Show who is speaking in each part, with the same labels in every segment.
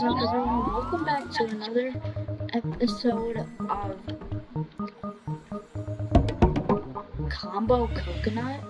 Speaker 1: up, everyone? Welcome back to another episode of Combo Coconut.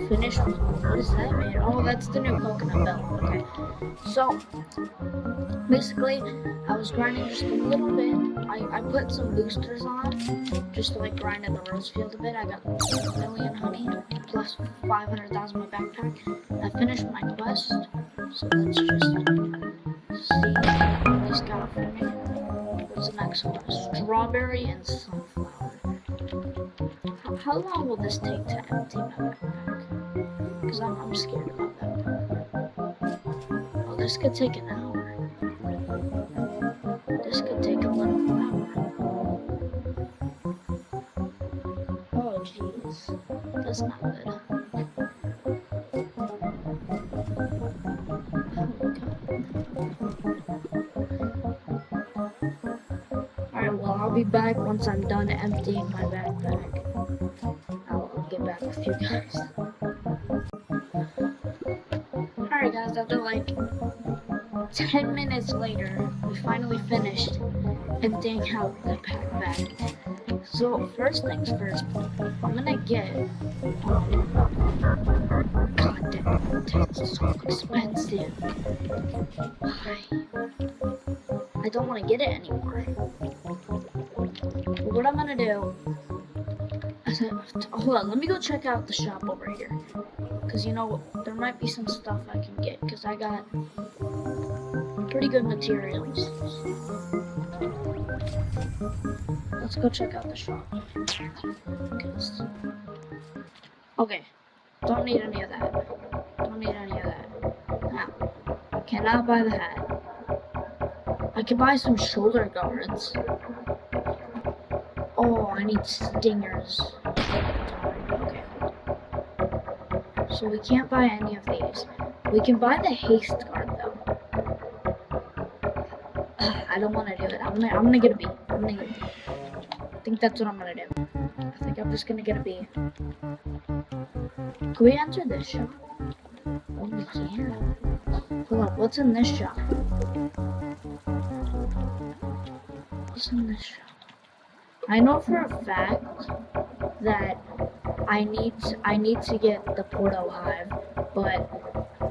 Speaker 1: Finish. What is that, man? Oh, that's the new coconut belt. Okay. So, basically, I was grinding just a little bit. I put some boosters on just to like grind in the rose field a bit. I got 1 million honey plus 500,000 in my backpack. I finished my quest, so let's just see what he's got for me. What's the next one? Strawberry and sunflower. How long will this take to empty my backpack? Because I'm scared about that. Oh, this could take an hour. This could take a little hour. Oh, jeez. That's not good. Alright, well, I'll be back once I'm done emptying my backpack. I'll get back with you guys. Alright, guys, after like 10 minutes later, we finally finished emptying out the backpack. So, first things first, I'm gonna get, god damn, it's so expensive. Why? I don't want to get it anymore. What I'm gonna do, hold on, let me go check out the shop over here. Because, you know, there might be some stuff I can get, because I got pretty good materials. Let's go check out the shop. Okay, don't need any of that. Don't need any of that. Now, cannot buy the hat. I can buy some shoulder guards. Oh, I need stingers. Okay. So we can't buy any of these. We can buy the haste guard though. I don't want to do it. I'm gonna get a B. I'm gonna get a B. I think that's what I'm gonna do. I think I'm just gonna get a B. Can we enter this shop? Oh, we can. Hold on. What's in this shop? What's in this shop? I know for a fact that I need to get the Porto Hive, but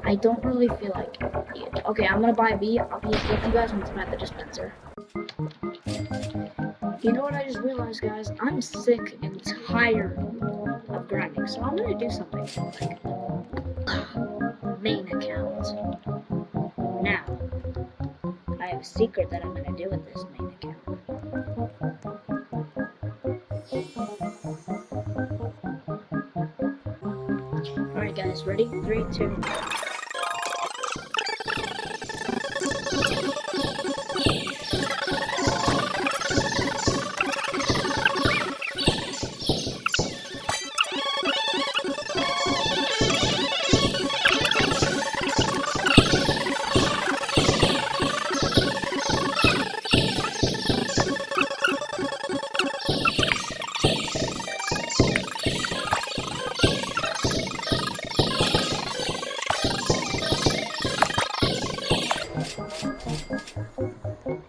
Speaker 1: I don't really feel like it. Okay, I'm gonna buy B. I'll be with you guys once I'm at the dispenser. You know what I just realized, guys? I'm sick and tired of grinding, so I'm gonna do something like main account. Now, I have a secret that I'm gonna do with this main account. Alright guys, ready? 3, 2.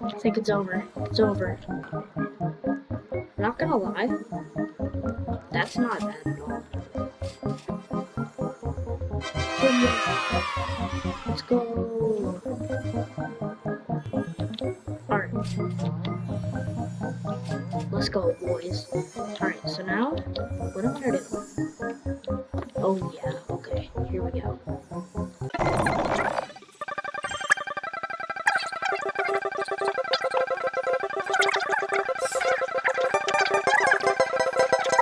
Speaker 1: I think it's over. It's over. Not gonna lie, that's not bad at all. Let's go. Alright. Let's go, boys. Alright, so now, what am I gonna do? Oh yeah, okay, here we go.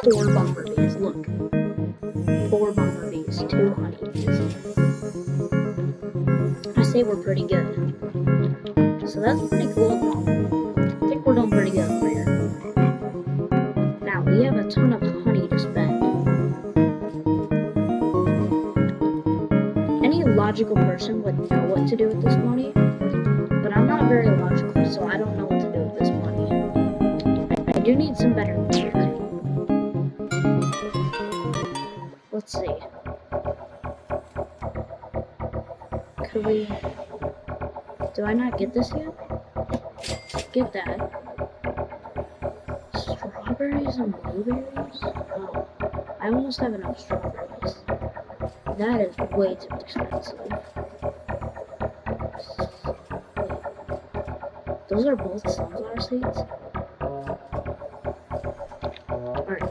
Speaker 1: Four bumblebees, look. 4 bumblebees, 2 honeybees. I say we're pretty good. So that's pretty cool. I think we're doing pretty good over here. Now, we have a ton of honey to spend. Any logical person would know what to do with this money, but I'm not very logical, so I don't know what to do with this money. I do need some better music. Let's see. Could we... Do I not get this yet? Get that. Strawberries and blueberries? Oh, I almost have enough strawberries. That is way too expensive. Wait, those are both sunflower seeds? Alright.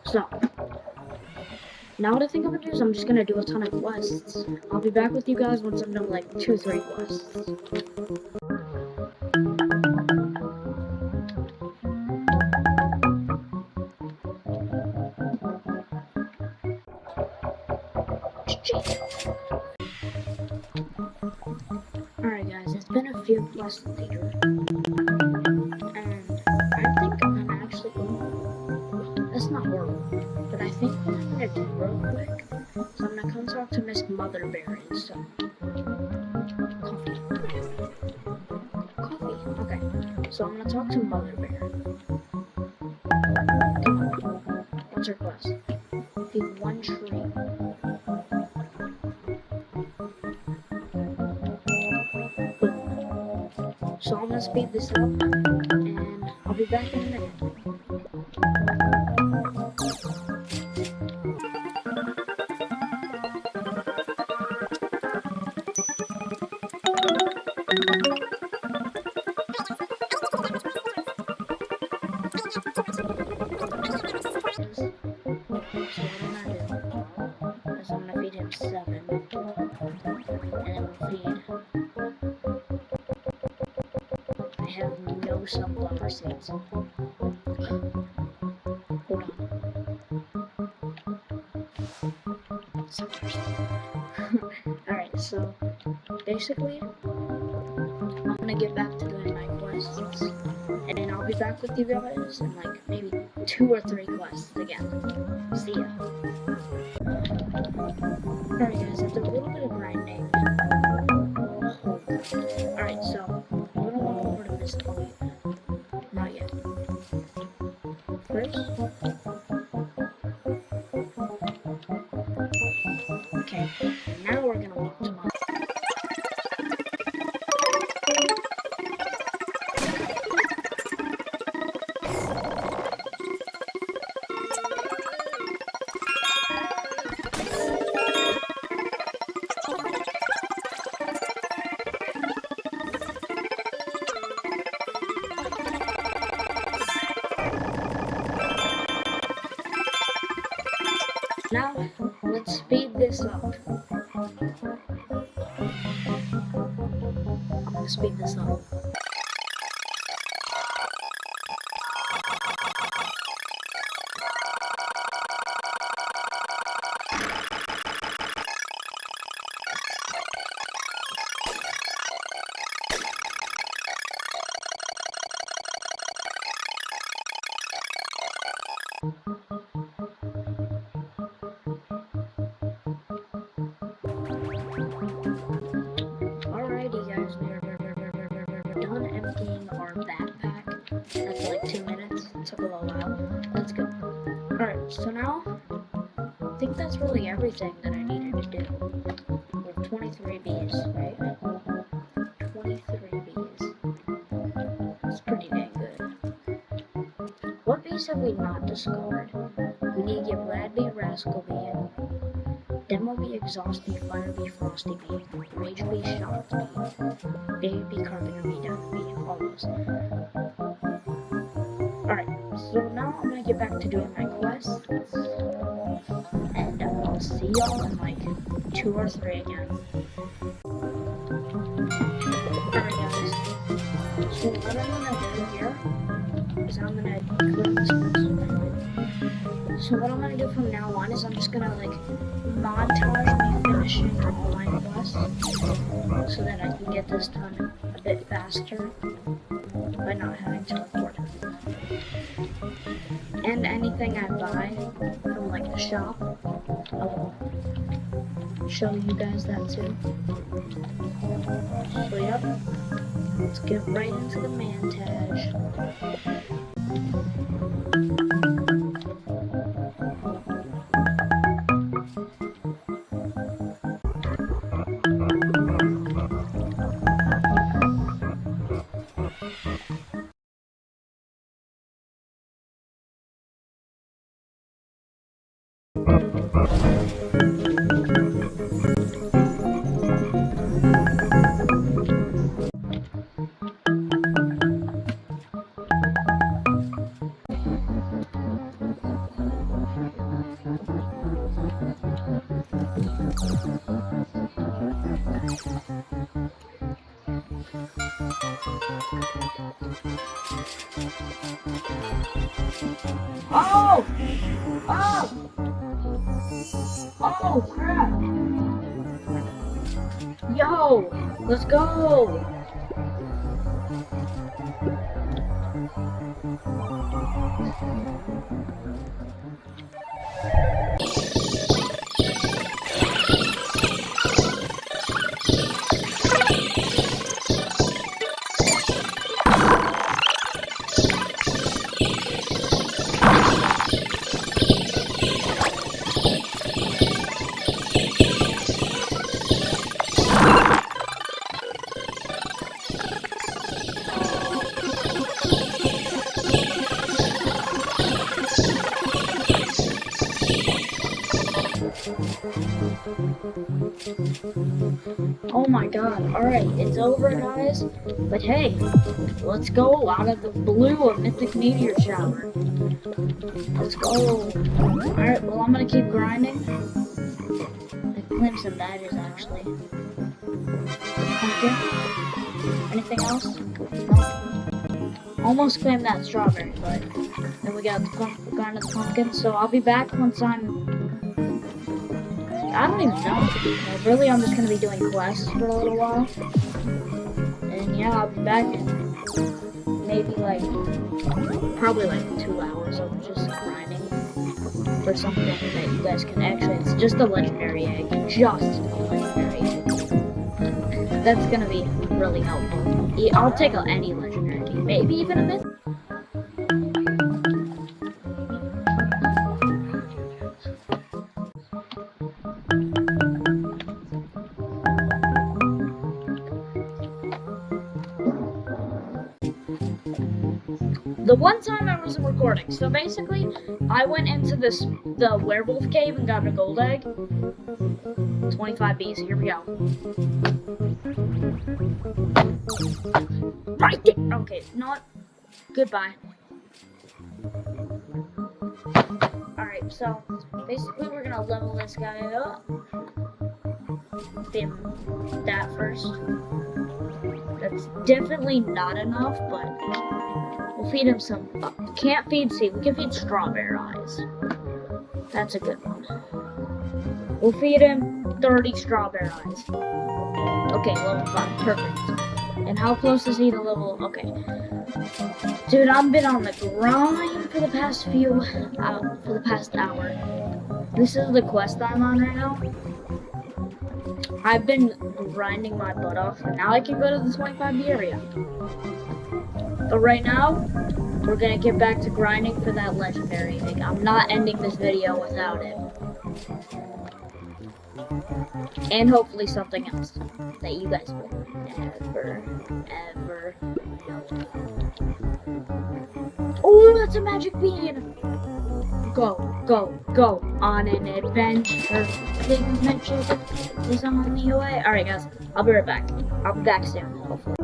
Speaker 1: So, now what I think I'm gonna do is I'm just gonna do a ton of quests. I'll be back with you guys once I'm done like 2-3 quests. Alright guys, it's been a few quests later. And I think I'm actually... That's not horrible. But I think what I'm gonna do real quick is I'm gonna come talk to Miss Mother Bear and stuff. Coffee. Coffee, okay. So I'm gonna talk to Mother Bear. Come on. What's her quest? Feed one tree. So I'm gonna speed this up, and I'll be back in a minute. So what I'm gonna do is I'm gonna feed him 7, and then we'll feed... I have no sunflower seeds. Hold on. Alright, so basically, I'm gonna get back to doing my quests, and then I'll be back with you guys in like maybe 2 or 3 quests again. See ya. Alright guys, after a little bit of grinding, alright, so I'm gonna walk over to this point. Not yet. First, okay, now we're gonna walk to my... Now, let's speed this up. I'm gonna speed this up. Alrighty guys, we're done emptying our backpack. That's like 2 minutes. It took a little while. That's good. Alright, so now I think that's really everything that I needed to do. We have 23 bees, right? 23 bees. That's pretty dang good. What bees have we not discovered? We need to get Rad Bee, Rascal Bee, Demo Bee, Exhaust Bee, Fire Bee, Frosty Bee, Rage Bee, Shocked Bee, Baby Bee, Carpenter Bee, Death Bee, all those. Alright, so now I'm gonna get back to doing my quests, and I'll see y'all in like 2 or 3 again. Alright guys, so what I'm gonna do here is I'm gonna clean this place. So what I'm gonna do from now on is I'm just gonna like montage me finishing all my quests so that I can get this done a bit faster by not having to record. And anything I buy from like the shop, I'll show you guys that too. So yep, let's get right into the montage. Oh! Oh! Oh, crap! Yo! Let's go! Oh my god, alright, it's over guys, but hey, let's go out of the blue of Mythic Meteor Shower. Let's go. Alright, well I'm gonna keep grinding. I claimed some badges actually. Okay. Anything else? No. Almost claimed that strawberry, but then we got the grind of the pumpkin, so I'll be back once I don't even know. Like, really, I'm just gonna be doing quests for a little while. And yeah, I'll be back in maybe like, probably like 2 hours of just grinding for something that you guys can actually, it's just a legendary egg. Just a legendary egg. That's gonna be really helpful. I'll take any legendary egg, maybe even a myth. The one time I wasn't recording, so basically, I went into the werewolf cave and got a gold egg. 25 bees, here we go. Right there! Okay, not, goodbye. Alright, so, basically we're gonna level this guy up. Then, that first. That's definitely not enough, but we'll feed him some. Can't feed seed. We can feed strawberry eyes. That's a good one. We'll feed him 30 strawberry eyes. Okay, level 5. Perfect. And how close is he to level? Okay. Dude, I've been on the grind for the past hour. This is the quest I'm on right now. I've been grinding my butt off, and now I can go to the 25B area. But right now, we're gonna get back to grinding for that legendary egg. I'm not ending this video without it. And hopefully something else that you guys will ever know. Oh, that's a magic bean! Go, go, go on an adventure. Big adventure is on the way. Alright guys, I'll be right back. I'll be back soon, hopefully.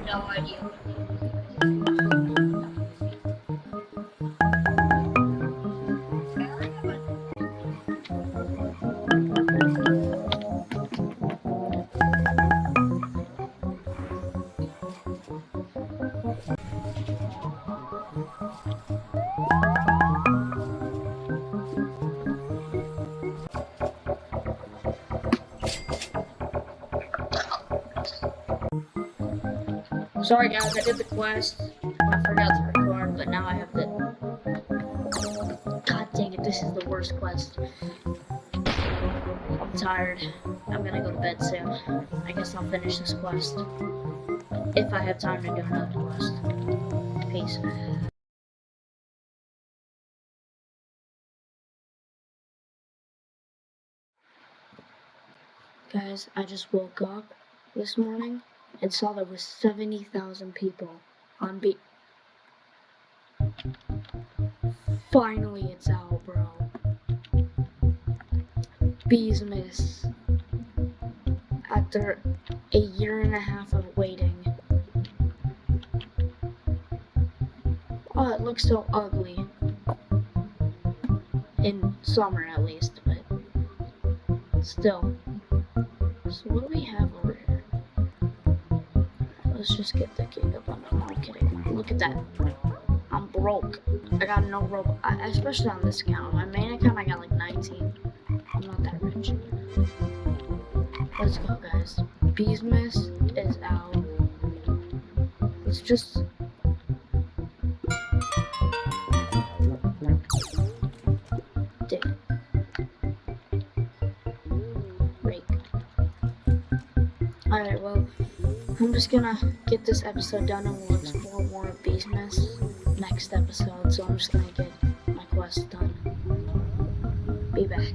Speaker 1: No idea. Sorry guys, I did the quest. I forgot to record, but now I have the... God dang it, this is the worst quest. I'm tired. I'm gonna go to bed soon. I guess I'll finish this quest. If I have time to do another quest. Peace. Guys, I just woke up this morning and saw there was 70,000 people on B. Finally, it's out, bro. Bees miss. After a year and a half of waiting. Oh, it looks so ugly. In summer, at least, but still. So what do we have over here? Let's just get the gig up on. No, I'm kidding. Look at that. I'm broke. I got no rope. Especially on this account. My main account, I got like 19. I'm not that rich. Let's go, guys. Beesmas is out. Let's just. Dig. Rake. Alright, well, I'm just gonna get this episode done and we'll explore more of Beesmas next episode. So I'm just gonna get my quest done. Be back.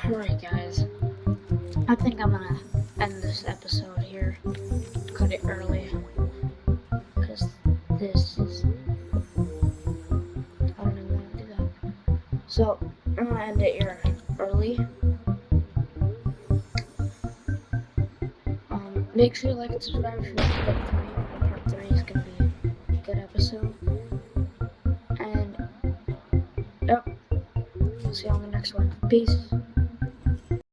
Speaker 1: Alright guys, I think I'm gonna end this episode here, cut it early, because this is, I don't even want to do that. So, I'm gonna end it here early. Make sure you like and subscribe if you like part 3. Part 3 is gonna be a good episode. And, yep, see you on the next one. Peace.